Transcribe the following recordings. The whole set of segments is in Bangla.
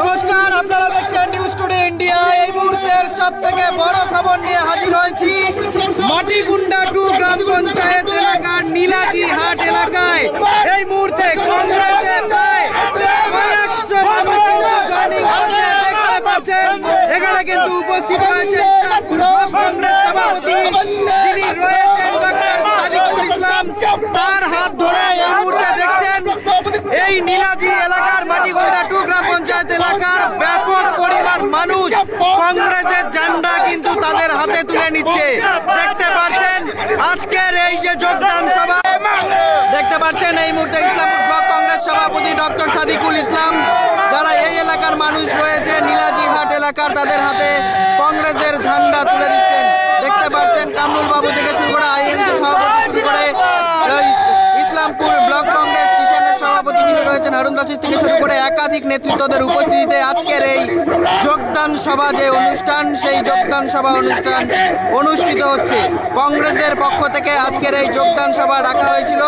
নমস্কার, আপনারা দেখছেন নিউজ টুডে ইন্ডিয়া। এই মুহূর্তের সবথেকে বড় খবর নিয়ে হাজির হয়েছি মাটিগুন্ডা 2 গ্রাম পঞ্চায়েত এলাকার নীলাজি হাট এলাকায়। এই মুহূর্তে কংগ্রেসের প্রায় কয়েকশো মানুষ জয়েনিং করছে। দেখতে পাচ্ছেন এখানে কিন্তু উপস্থিত রয়েছে কংগ্রেস সভাপতি, যিনি রয়েছেন ডক্টর সাদিকুল ইসলাম। তার হাত ধরে এই মুহূর্তে দেখছেন এই নীলাজি এলাকার মাটিগুন্ডা 2 গ্রাম পঞ্চায়েত এলাকার ব্যাপক পরিমাণ মানুষ কংগ্রেসের ঝান্ডা কিন্তু তাদের হাতে তুলে নিচ্ছে। দেখতে পাচ্ছেন আজকের এই যে যোগদান সভা, দেখতে পাচ্ছেন এই মুহূর্তে ইসলামপুর ব্লক কংগ্রেস সভাপতি ডক্টর সাদিকুল ইসলাম, যারা এই এলাকার মানুষ রয়েছে নীলাজি হাট এলাকার, তাদের হাতে কংগ্রেসের ঝান্ডা তুলে দিচ্ছেন। দেখতে পাচ্ছেন কামরুল বাবু থেকে শুরু করে আইএনজি সভাপতি শুরু করে ইসলামপুর ব্লক কংগ্রেস কিষানের সভাপতি যিনি রয়েছেন হারুন রশিদ থেকে শুরু করে একাধিক নেতৃত্বদের উপস্থিতিতে আজকের এই যোগদান সভা যে অনুষ্ঠান, সেই যোগদান সভা অনুষ্ঠান অনুষ্ঠিত হচ্ছে। কংগ্রেসের পক্ষ থেকে আজকের এই যোগদান সভা রাখা হয়েছিল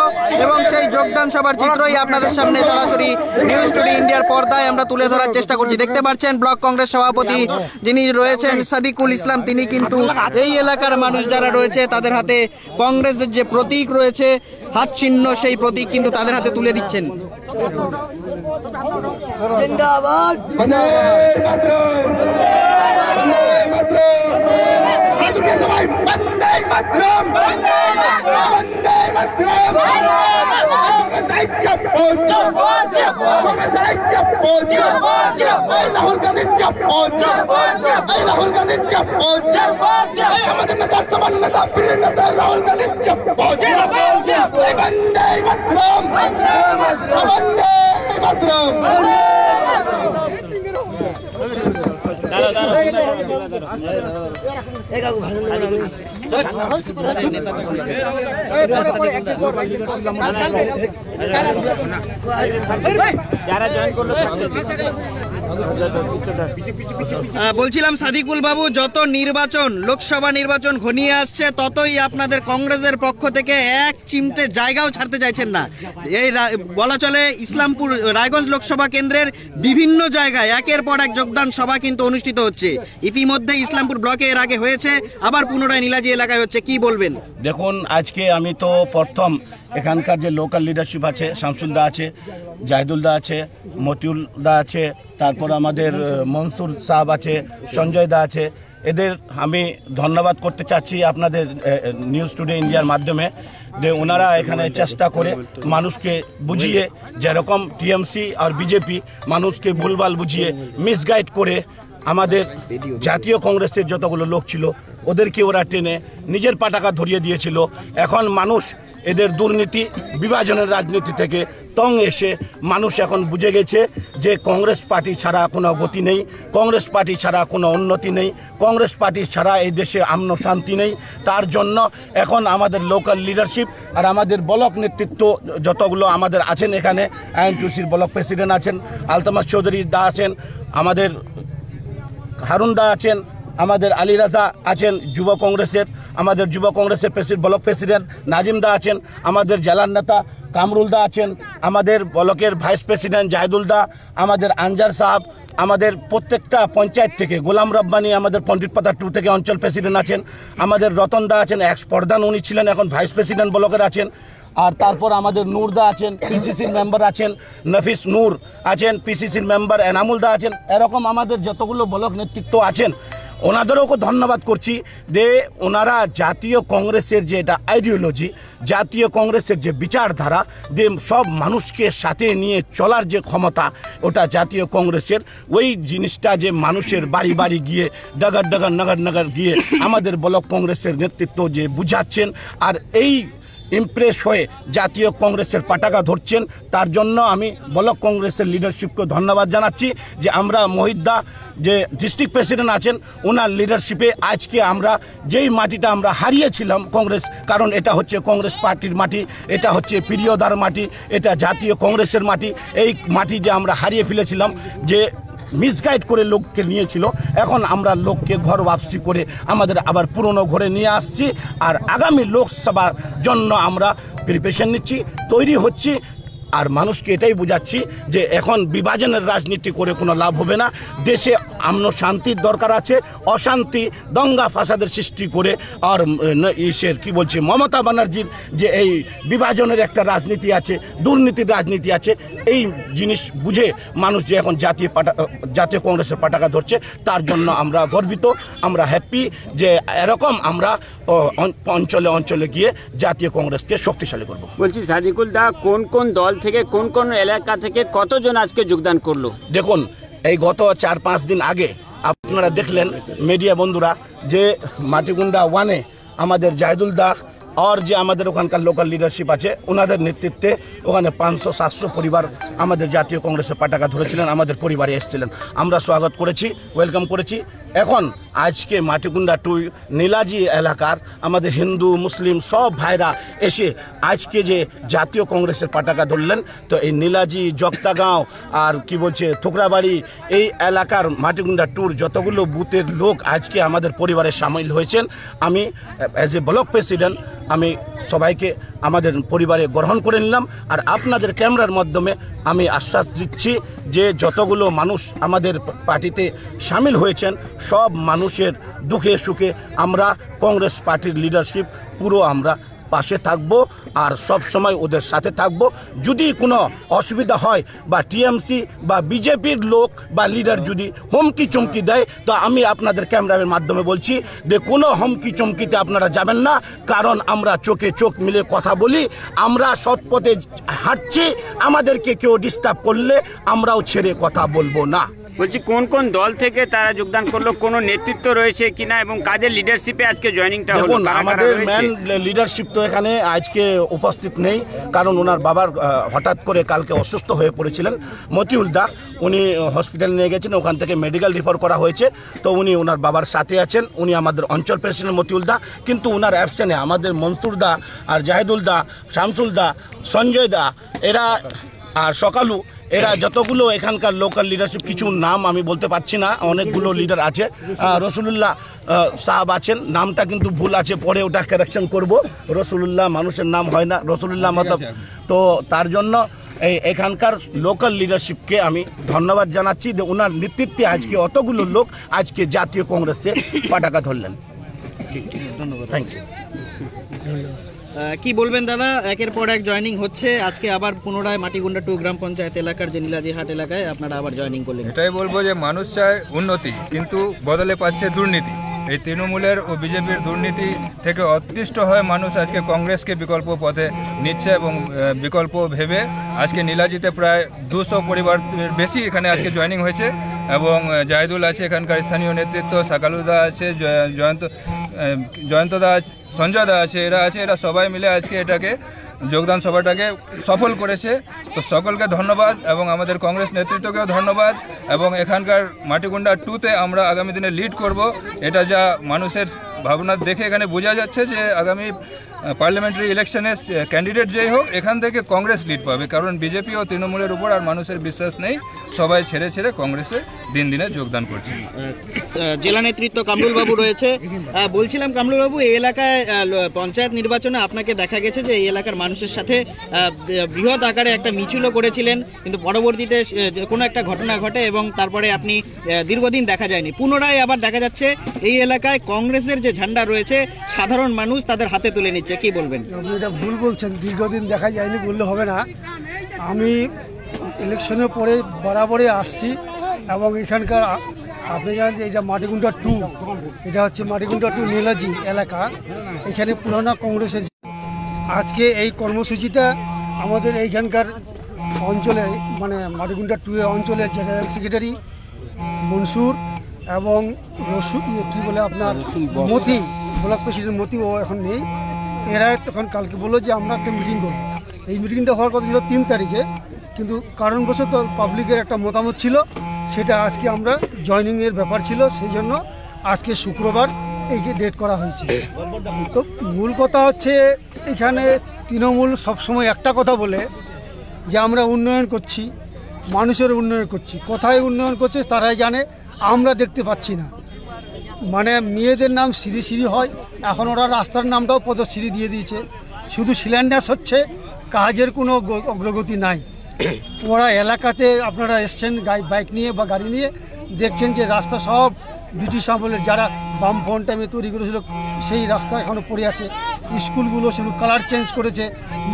এবং সেই যোগদান সভার চিত্রই আপনাদের সামনে সরাসরি নিউজ টুডে ইন্ডিয়ার পর্দায় আমরা তুলে ধরার চেষ্টা করছি। দেখতে পাচ্ছেন ব্লক কংগ্রেস সভাপতি যিনি রয়েছেন সাদিকুল ইসলাম, তিনি কিন্তু এই এলাকার মানুষ যারা রয়েছে তাদের হাতে কংগ্রেসের যে প্রতীক রয়েছে হাত চিহ্ন, সেই প্রতীক কিন্তু তাদের হাতে তুলে দিচ্ছেন। জিন্দাবাদ আমাদের নেতা সমান নেতা প্রিয় নেতা রাহুল গান্ধী বন্দে মাতরম, বন্দে মাতরম। বলছিলাম সাদিকুল বাবু, যত নির্বাচন লোকসভা নির্বাচন ঘনিয়ে আসছে ততই আপনাদের কংগ্রেসের পক্ষ থেকে এক চিমটে জায়গাও ছাড়তে চাইছেন না। এই বলা চলে ইসলামপুর রায়গঞ্জ লোকসভা কেন্দ্রের বিভিন্ন জায়গায় একের পর এক যোগদান সভা কিন্তু অনুষ্ঠিত হচ্ছে। ইতিমধ্যে ইসলামপুর ব্লকে এর আগে হয়েছে, আবার পুনরায় নীলাজি এলাকায় হচ্ছে। কি বলবেন? দেখুন, আজকে আমি তো প্রথম এখানকার যে লোকাল লিডারশিপ আছে, শামসুল দা আছে, জাহিদুল দা আছে, মতিউল দা আছে, তারপর আমাদের মনসুর সাহেব আছে, সঞ্জয় দা আছে, এদের আমি ধন্যবাদ করতে চাচ্ছি আপনাদের নিউজ টুডে ইন্ডিয়ার মাধ্যমে, যে ওনারা এখানে চেষ্টা করে মানুষকে বুঝিয়ে, যেরকম টিএমসি আর বিজেপি মানুষকে ভুলভাল বুঝিয়ে মিসগাইড করে আমাদের জাতীয় কংগ্রেসের যতগুলো লোক ছিল ওদেরকে ওরা টেনে নিজের পাটাকা ধরিয়ে দিয়েছিল। এখন মানুষ এদের দুর্নীতি বিভাজনের রাজনীতি থেকে তং এসে মানুষ এখন বুঝে গেছে যে কংগ্রেস পার্টি ছাড়া কোনো গতি নেই, কংগ্রেস পার্টি ছাড়া কোনো উন্নতি নেই, কংগ্রেস পার্টি ছাড়া এই দেশে আমন শান্তি নেই। তার জন্য এখন আমাদের লোকাল লিডারশিপ আর আমাদের ব্লক নেতৃত্ব যতগুলো আমাদের আছেন, এখানে আইএনটিউসির ব্লক প্রেসিডেন্ট আছেন, আলতামাস চৌধুরী দা আছেন, আমাদের হারুন দা আছেন, আমাদের আলী রাজা আছেন যুব কংগ্রেসের, আমাদের যুব কংগ্রেসের ব্লক প্রেসিডেন্ট নাজিম দা আছেন, আমাদের জেলার নেতা কামরুল দা আছেন, আমাদের ব্লকের ভাইস প্রেসিডেন্ট জাহিদুল দা, আমাদের আনজার সাহেব, আমাদের প্রত্যেকটা পঞ্চায়েত থেকে গোলাম রব্বানি আমাদের পণ্ডিতপাতা 2 থেকে অঞ্চল প্রেসিডেন্ট আছেন, আমাদের রতন দা আছেন, এক্স প্রধান উনি ছিলেন, এখন ভাইস প্রেসিডেন্ট ব্লকের আছেন। আর তারপর আমাদের নূর দা আছেন, পিসিসির মেম্বার আছেন, নফিস নূর আছেন, পিসিসির মেম্বার এনামুল দা আছেন। এরকম আমাদের যতগুলো ব্লক নেতৃত্ব আছেন ওনাদেরও ধন্যবাদ করছি যে ওনারা জাতীয় কংগ্রেসের যে এটা আইডিওলজি, জাতীয় কংগ্রেসের যে বিচারধারা, যে সব মানুষকে সাথে নিয়ে চলার যে ক্ষমতা, ওটা জাতীয় কংগ্রেসের ওই জিনিসটা যে মানুষের বাড়ি বাড়ি গিয়ে ডগার ডগার নগর নগর গিয়ে আমাদের ব্লক কংগ্রেসের নেতৃত্ব যে বুঝাচ্ছেন আর এই ইমপ্রেস হয়ে জাতীয় কংগ্রেসের পতাকা ধরছেন, তার জন্য আমি ব্লক কংগ্রেসের লিডারশিপকে ধন্যবাদ জানাচ্ছি যে আমরা মহিদ্দা যে ডিস্ট্রিক্ট প্রেসিডেন্ট আছেন ওনার লিডারশিপে আজকে আমরা যেই মাটিটা আমরা হারিয়েছিলাম কংগ্রেস, কারণ এটা হচ্ছে কংগ্রেস পার্টির মাটি, এটা হচ্ছে প্রিয়দার মাটি, এটা জাতীয় কংগ্রেসের মাটি, এই মাটি যে আমরা হারিয়ে ফেলেছিলাম, যে মিসগাইড করে লোককে নিয়েছিল, এখন আমরা লোককে ঘর ওয়াপসি করে আমাদের আবার পুরনো ঘরে নিয়ে আসছি। আর আগামী লোকসভার জন্য আমরা প্রিপারেশন নিচ্ছি, তৈরি হচ্ছি। আর মানুষকে এটাই বোঝাচ্ছি যে এখন বিভাজনের রাজনীতি করে কোনো লাভ হবে না। দেশে আমন শান্তির দরকার আছে। অশান্তি দঙ্গা ফাসাদের সৃষ্টি করে আর ইসের কি বলছে মমতা ব্যানার্জির যে এই বিভাজনের একটা রাজনীতি আছে, দুর্নীতির রাজনীতি আছে, এই জিনিস বুঝে মানুষ যে এখন জাতীয় কংগ্রেসের পতাকা ধরছে, তার জন্য আমরা গর্বিত, আমরা হ্যাপি যে এরকম আমরা অঞ্চলে অঞ্চলে গিয়ে জাতীয় কংগ্রেসকে শক্তিশালী করব। বলছি সাদিকুল দা, কোন কোন দল থেকে কোন কোন এলাকা থেকে কতজন আজকে যোগদান করলো? দেখুন, এই গত 4-5 দিন আগে আপনারা দেখলেন মিডিয়া বন্ধুরা যে মাটিগুন্ডা 1-এ আমাদের জাহিদুল দা আর যে আমাদের ওখানকার লোকাল লিডারশিপ আছে ওনাদের নেতৃত্বে ওখানে 500-700 পরিবার আমাদের জাতীয় কংগ্রেসের পতাকা ধরেছিলেন, আমাদের পরিবারে এসেছিলেন। আমরা স্বাগত করেছি, ওয়েলকাম করেছি। এখন আজকে মাটিগুন্ডা 2 নীলাজি এলাকার আমাদের হিন্দু মুসলিম সব ভাইরা এসে আজকে যে জাতীয় কংগ্রেসের পতাকা ধরলেন, তো এই নীলাজি জগতাগাঁও আর কি বলছে থোকরাবাড়ি এই এলাকার মাটিগুন্ডা 2 যতগুলো বুথের লোক আজকে আমাদের পরিবারে সামিল হয়েছেন, আমি অ্যাজ এ ব্লক প্রেসিডেন্ট আমি সবাইকে আমাদের পরিবারে গ্রহণ করে নিলাম। আর আপনাদের ক্যামেরার মাধ্যমে আমি আশ্বাস দিচ্ছি যে যতগুলো মানুষ আমাদের পার্টিতে সামিল হয়েছেন সব মানুষের দুঃখে সুখে আমরা কংগ্রেস পার্টির লিডারশিপ পুরো আমরা পাশে থাকবো আর সব সময় ওদের সাথে থাকবো। যদি কোনো অসুবিধা হয় বা টিএমসি বা বিজেপির লোক বা লিডার যদি হুমকি চমকি দেয়, তো আমি আপনাদের ক্যামেরার মাধ্যমে বলছি যে কোনো হুমকি চমকিতে আপনারা যাবেন না, কারণ আমরা চোখে চোখ মিলে কথা বলি, আমরা সৎ পথে হাঁটছি, আমাদেরকে কেউ ডিস্টার্ব করলে আমরাও ছেড়ে কথা বলবো না। বলছি কোন কোন দল থেকে তারা যোগদান করলো, কোনো নেতৃত্ব রয়েছে কিনা এবং কাদের লিডারশিপে আজকে জয়েনিংটা হলো? দেখুন, আমাদের মেন লিডারশিপ তো এখানে আজকে উপস্থিত নেই, কারণ ওনার বাবার হঠাৎ করে কালকে অসুস্থ হয়ে পড়েছিলেন মতিউল দা, উনি হসপিটাল নিয়ে গেছেন, ওখান থেকে মেডিকেল রেফার করা হয়েছে, তো উনি ওনার বাবার সাথে আছেন। উনি আমাদের অঞ্চল প্রেসিডেন্ট মতিউল দা, কিন্তু ওনার অ্যাবসেন্টে আমাদের মনসুর দা আর জাহিদুল দা, শামসুল দা, সঞ্জয় দা, এরা আর সকালু, এরা যতগুলো এখানকার লোকাল লিডারশিপ, কিছু নাম আমি বলতে পারছি না, অনেকগুলো লিডার আছে। রসুলুল্লাহ সাহাব আছেন, নামটা কিন্তু ভুল আছে, পরে ওটা কারেকশন করব। রসুলুল্লাহ মানুষের নাম হয় না, রসুলুল্লাহ মতলব, তো তার জন্য এখানকার লোকাল লিডারশিপকে আমি ধন্যবাদ জানাচ্ছি যে ওনার নেতৃত্বে আজকে অতগুলো লোক আজকে জাতীয় কংগ্রেসে পতাকা ধরলেন। ধন্যবাদ, থ্যাংক ইউ। কি বলবেন দাদা, একের পর এক জয়েনিং হচ্ছে, আজকে আবার পুনরায় মাটিগুন্ডা 2 গ্রাম পঞ্চায়েত এলাকার যে নীলাজি হাট এলাকায় আপনারা আবার জয়েনিং করলেন। এটাই বলবো যে মানুষ চায় উন্নতি, কিন্তু বদলে পাচ্ছে দুর্নীতি। এই তৃণমূলের ও বিজেপির দুর্নীতি থেকে অতিষ্ঠ হয়ে মানুষ আজকে কংগ্রেসকে বিকল্প পথে নিচ্ছে এবং বিকল্প ভেবে আজকে নীলাজিতে প্রায় 200 পরিবার বেশি এখানে আজকে জয়েনিং হয়েছে এবং জাহিদুল আছে, এখানকার স্থানীয় নেতৃত্ব, সাকালুদা আছে, জয়ন্ত দা আছে, সঞ্জয় দা আছে, এরা সবাই মিলে আজকে এটাকে যোগদান সভাটাকে সফল করেছে। তো সকলকে ধন্যবাদ এবং আমাদের কংগ্রেস নেতৃত্বকেও ধন্যবাদ, এবং এখানকার মাটিগুন্ডা 2-তে আমরা আগামী দিনে লিড করব। এটা যা মানুষের ভাবনা দেখে এখানে বোঝা যাচ্ছে যে আগামী পার্লামেন্টারি ইলেকশনে ক্যান্ডিডেট যেই হোক এখান থেকে কংগ্রেস লিড পাবে, কারণ বিজেপি ও তৃণমূলের উপর আর মানুষের বিশ্বাস নেই, সবাই ছেড়ে ছেড়ে কংগ্রেসে দিন দিনে যোগদান করছে। জেলা নেতৃত্ব কামরুল বাবু রয়েছে, বলছিলাম কামরুল বাবু, এই এলাকায় পঞ্চায়েত নির্বাচনে আপনাকে দেখা গেছে যে এই এলাকার মানুষের সাথে বৃহৎ আকারে একটা মিছিলও করেছিলেন, কিন্তু পরবর্তীতে কোনো একটা ঘটনা ঘটে এবং তারপরে আপনি দীর্ঘদিন দেখা যায়নি। পুনরায় আবার দেখা যাচ্ছে এই এলাকায় কংগ্রেসের যে ঝান্ডা রয়েছে সাধারণ মানুষ তাদের হাতে তুলে নিচ্ছে, কি বলবেন? আপনি এটা ভুল বলছেন, দীর্ঘদিন দেখা যায়নি বললে হবে না। আমি ইলেকশনের পরে বরাবরই আসছি এবং এখানকার আপনি জানেন যে এটা মাটিগুন্ডা 2, এটা হচ্ছে মাটিগুন্ডা 2 নীলাজি এলাকা, এখানে পুরানা কংগ্রেসের আজকে এই কর্মসূচিটা আমাদের এইখানকার অঞ্চলে মানে মাটিগুন্ডা 2 অঞ্চলের জেনারেল সেক্রেটারি মনসুর এবং কী বলে আপনার মতি, ব্লক প্রেসিডেন্ট মতি, ও এখন নেই, এরা তখন কালকে বললো যে আমরা একটা মিটিং করব। এই মিটিংটা হওয়ার কথা ছিল 3 তারিখে, কিন্তু কারণবশত পাবলিকের একটা মতামত ছিল, সেটা আজকে আমরা জয়েনিংয়ের ব্যাপার ছিল, সেই জন্য আজকে শুক্রবার এই ডেট করা হয়েছে। তো মূল কথা হচ্ছে এখানে তৃণমূল সবসময় একটা কথা বলে যে আমরা উন্নয়ন করছি, মানুষের উন্নয়ন করছি, কোথায় উন্নয়ন করছে তারাই জানে, আমরা দেখতে পাচ্ছি না। মানে মেয়েদের নাম সিঁড়ি সিঁড়ি হয়, এখন ওরা রাস্তার নামটাও পদশ্রী দিয়ে দিয়েছে, শুধু শিলান্যাস হচ্ছে, কাজের কোনো অগ্রগতি নাই। ওরা এলাকাতে আপনারা এসছেন বাইক নিয়ে বা গাড়ি নিয়ে, দেখছেন যে রাস্তা সব ব্রিটিশ আমলের যারা বামফ্রন্ট টাইমে তৈরি করেছিল সেই রাস্তা এখনও পড়ে আছে। স্কুলগুলো শুধু কালার চেঞ্জ করেছে,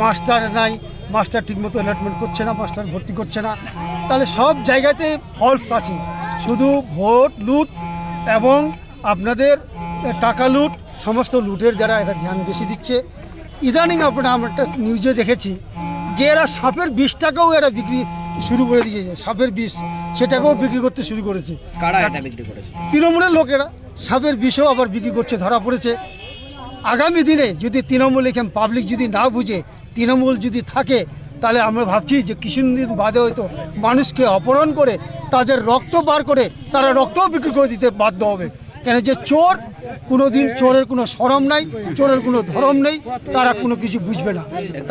মাস্টার নাই, মাস্টার ঠিকমতো অ্যালটমেন্ট করছে না, মাস্টার ভর্তি করছে না। তাহলে সব জায়গাতে ফলস আছে, শুধু ভোট লুট এবং আপনাদের টাকা লুট, সমস্ত লুটের দ্বারা এটা ধ্যান বেশি দিচ্ছে। ইদানিং আমরা একটা নিউজে দেখেছি যে এরা সাপের বিষটাকেও এরা বিক্রি শুরু করে দিয়েছে, সাপের বিষ সেটাকেও বিক্রি করতে শুরু করেছে। কারা এটা বিক্রি করেছে? তৃণমূলের লোকেরা সাপের বিষও আবার বিক্রি করছে, ধরা পড়েছে। আগামী দিনে যদি তৃণমূল এখানে পাবলিক যদি না বুঝে, তৃণমূল যদি থাকে, তাহলে আমরা ভাবছি যে কিছুদিন বাদে হয়তো মানুষকে অপহরণ করে তাদের রক্ত বার করে তারা রক্তও বিক্রি করে দিতে বাধ্য হবে। কেন যে চোর কোনো দিন, চোরের কোনো শরম নাই, চোরের কোনো ধরম নেই, তারা কোনো কিছু বুঝবে না।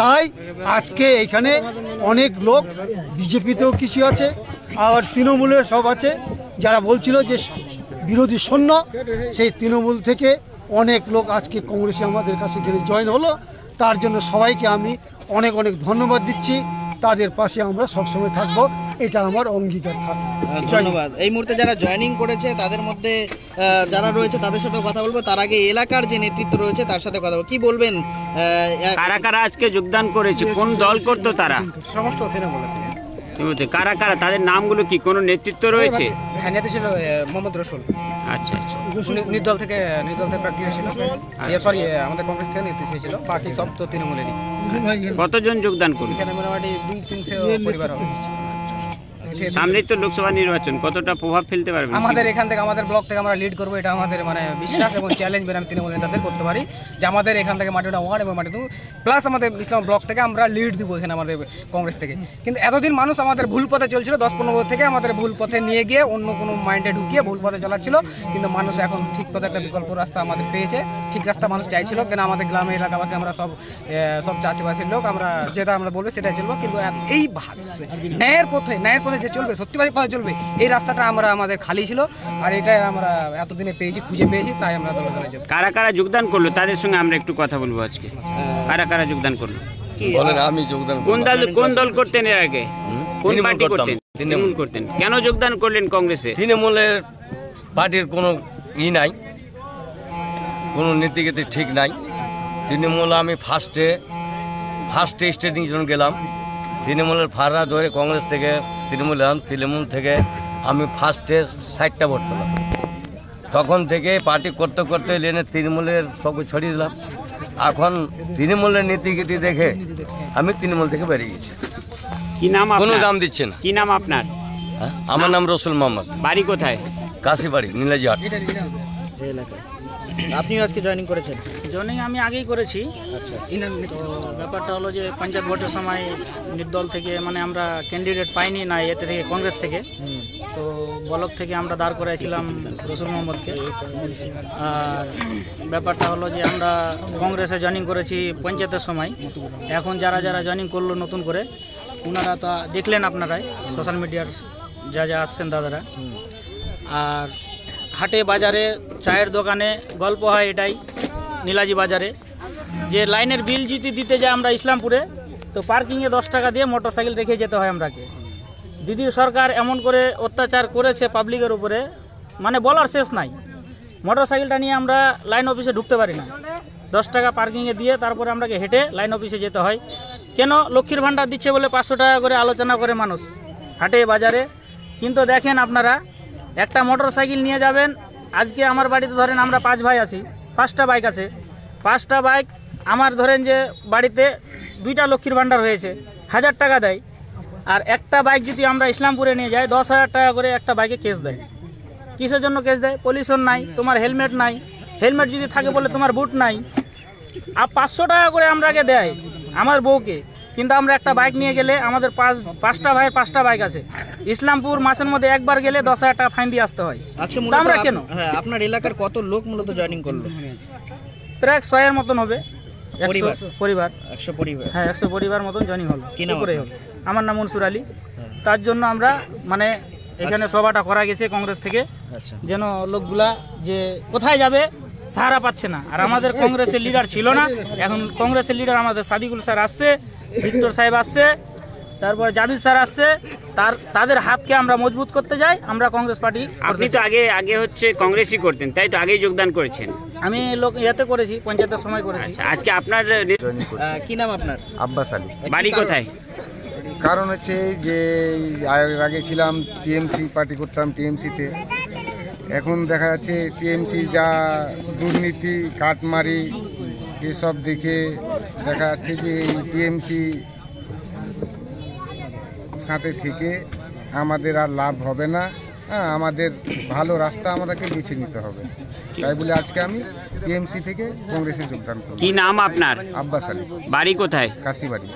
তাই আজকে এখানে অনেক লোক, বিজেপিতেও কিছু আছে আর তৃণমূলের সব আছে, যারা বলছিল যে বিরোধী শূন্য, সেই তৃণমূল থেকে অনেক লোক আজকে কংগ্রেসে আমাদের কাছে গেলে জয়েন হলো। তার জন্য সবাইকে আমি অনেক অনেক ধন্যবাদ দিচ্ছি। তাদের পাশে আমরা সবসময় থাকবো, এটা আমার অঙ্গীকার থাকবে। ধন্যবাদ। এই মুহূর্তে যারা জয়েনিং করেছে তাদের মধ্যে যারা রয়েছে তাদের সাথে কথা বলবো। তার আগে এলাকার যে নেতৃত্ব রয়েছে তার সাথে কথা বলবো। কি বলবেন? কারা কারা আজকে যোগদান করেছে, কোন দল করতো তারা? সমস্ত তৃণমূল। কারা কারা, তাদের নামগুলো কি, কোনো নেতৃত্ব রয়েছে? হ্যাঁ, নেতা ছিল মোহাম্মদ রসুল। আচ্ছা আচ্ছা। নির্দল থেকে প্রার্থী হয়েছিল, সরি আমাদের কংগ্রেস থেকে নেতৃত্ব হয়েছিল, বাকি সব তো তৃণমূলেরই। কতজন যোগদান করবে? এখানে মোটামুটি 200-300 পরিবার হবে। সামনেই তো লোকসভা নির্বাচন, কতটা প্রভাব ফেলতে পারবে? আমাদের এখান থেকে, আমাদের ব্লক থেকে আমরা লিড করবো, এটা আমাদের মানে বিশ্বাস এবং চ্যালেঞ্জ আমি তৃণমূল নেতাদের করতে পারি যে আমাদের এখান থেকে মাটিটা 1 এবং মাটি 2 প্লাস আমাদের ইসলাম ব্লক থেকে আমরা লিড দিব এখানে আমাদের কংগ্রেস থেকে। কিন্তু এতদিন মানুষ আমাদের ভুল পথে চলছিল, 10-15 থেকে আমাদের ভুল পথে নিয়ে গিয়ে অন্য কোনো মাইন্ডে ঢুকিয়ে ভুল পথে চালাচ্ছিল। কিন্তু মানুষ এখন ঠিক পথে একটা বিকল্প রাস্তা আমাদের পেয়েছে, ঠিক রাস্তা মানুষ চাইছিল। কেন আমাদের গ্রামে এলাকাবাসী আমরা সব চাষিবাসীর লোক, আমরা যেটা আমরা বলবো সেটাই চলবো। কিন্তু এই ন্যায়ের পথে যে চলবে, সত্যিবাদী পথে চলবে, এই রাস্তাটা আমাদের খালি ছিল, আর এটাই আমরা এতদিনে খুঁজে পেয়েছি, তাই আমরা দলে দলে যাব। কারা কারা যোগদান করলো তাদের সঙ্গে আমরা একটু কথা বলবো আজকে। কারা কারা যোগদান করলো? আমি যোগদান কোন দল করতেন এর আগে? কোন পার্টি করতেন? তৃণমূল করতেন। কেন যোগদান করলেন কংগ্রেসে? তৃণমূলের পার্টির কোনো নাই, কোনো নীতিগতি ঠিক নাই। তৃণমূল আমি ফার্স্টে স্টেটিং জন্য গেলাম, তৃণমূলের ফাররা ধরে কংগ্রেস থেকে তৃণমূল এলাম। তৃণমূল থেকে আমি ফার্স্টে 60টা ভোট পেলাম। তখন থেকে পার্টি করতে করতে লেনে তৃণমূলের সব ছড়িয়ে দিলাম। এখন তৃণমূলের নীতিগতি দেখে আমি তৃণমূল থেকে বেরিয়ে গেছি। কি নাম? কোনো দাম দিচ্ছে না। কি নাম আপনার? আমার নাম রসুল মোহাম্মদ। বাড়ি কোথায়? কাশিবাড়ি, নীলাজিহাট। আপনিও আজকে জয়েনিং করেছেন? জয়েনিং আমি আগেই করেছি। আচ্ছা। তো ব্যাপারটা হলো যে পঞ্চায়েত ভোটের সময় নির্দল থেকে মানে আমরা ক্যান্ডিডেট পাইনি না, এতে থেকে কংগ্রেস থেকে, তো ব্লক থেকে আমরা দাঁড় করাইছিলাম রসুল মোহাম্মদকে। আর ব্যাপারটা হলো যে আমরা কংগ্রেসে জয়েনিং করেছি পঞ্চায়েতের সময়। এখন যারা যারা জয়েনিং করলো নতুন করে, ওনারা তো দেখলেন আপনারাই সোশ্যাল মিডিয়ার যা আসছেন দাদারা। আর হাটে বাজারে চায়ের দোকানে গল্প হয় এটাই, নীলাজি বাজারে, যে লাইনের বিল যদি দিতে যাই আমরা ইসলামপুরে, তো পার্কিংয়ে 10 টাকা দিয়ে মোটরসাইকেল রেখে যেতে হয় আমরাকে। দিদির সরকার এমন করে অত্যাচার করেছে পাবলিকের উপরে, মানে বলার শেষ নাই। মোটরসাইকেলটা নিয়ে আমরা লাইন অফিসে ঢুকতে পারি না, 10 টাকা পার্কিংয়ে দিয়ে তারপরে আমরাকে হেঁটে লাইন অফিসে যেতে হয়। কেন? লক্ষ্মীর ভাণ্ডার দিচ্ছে বলে 500 টাকা করে আলোচনা করে মানুষ হাটে বাজারে। কিন্তু দেখেন আপনারা, একটা মোটরসাইকেল নিয়ে যাবেন, আজকে আমার বাড়িতে ধরেন আমরা 5 ভাই আছি, 5টা বাইক আছে, 5টা বাইক আমার ধরেন যে বাড়িতে 2টা লক্ষ্মীর ভাণ্ডার হয়েছে, 1000 টাকা দেয়। আর একটা বাইক যদি আমরা ইসলামপুরে নিয়ে যাই, 10,000 টাকা করে একটা বাইকে কেস দেয়। কিসের জন্য কেস দেয়? পলিউশন নাই, তোমার হেলমেট নাই, হেলমেট যদি থাকে বলে তোমার বুট নাই। আর 500 টাকা করে আমরাকে দেয় আমার বউকে। কিন্তু আমরা একটা বাইক নিয়ে গেলে, আমাদের 5টা ভাইয়ের 5টা বাইক আছে, ইসলামপুর মাসের মধ্যে একবার গেলে 10,000 টাকা ফাইন দিয়ে আসতে হয়। আজকে আমরা কেন? হ্যাঁ, আপনার এলাকার কত লোক মূলত জয়েনিং করলো? প্রায় 100-এর মতন হবে। 100 পরিবার। 100 পরিবার? হ্যাঁ, 100 পরিবার মতন জয়েনিং হলো। কি নাম? আমার নাম মনসুর আলী। তার জন্য আমরা মানে এখানে সভাটা করা গেছে কংগ্রেস থেকে, যেন লোকগুলা যে কোথায় যাবে সাহারা পাচ্ছে না। আর আমাদের কংগ্রেসের লিডার ছিল না, এখন কংগ্রেসের লিডার আমাদের সাদিকুল স্যার আসছে, ভিক্টর সাহেব আসছে, তারপর জাবির স্যার আসছে, তাদের হাতকে আমরা মজবুত করতে যাই, আমরা কংগ্রেস পার্টি। আপনি তো আগে হচ্ছে কংগ্রেসই করতেন, তাই তো আগেই যোগদান করেছেন? আমি ইয়াতে করেছি, পঞ্চায়েতের সময় করেছি। আচ্ছা, আজকে আপনার কি নাম আপনার? আব্বাস আলী। বাড়ি কোথায়? কারণ হচ্ছে যে আগে ছিলাম টিএমসি পার্টি করতাম, টিএমসিতে। এখন দেখা যাচ্ছে টিএমসি যা দুর্নীতি কাটমারি এসব দেখে দেখা যাচ্ছে যে এই টিএমসি সাথে থেকে আমাদের আর লাভ হবে না। হ্যাঁ, আমাদের ভালো রাস্তা আমাদেরকে বেছে নিতে হবে। তাই বলে আজকে আমি টিএমসি থেকে কংগ্রেসে যোগদান করব। কি নাম আপনার? আব্বাস আলী। বাড়ি কোথায়? কাশিবাড়ি।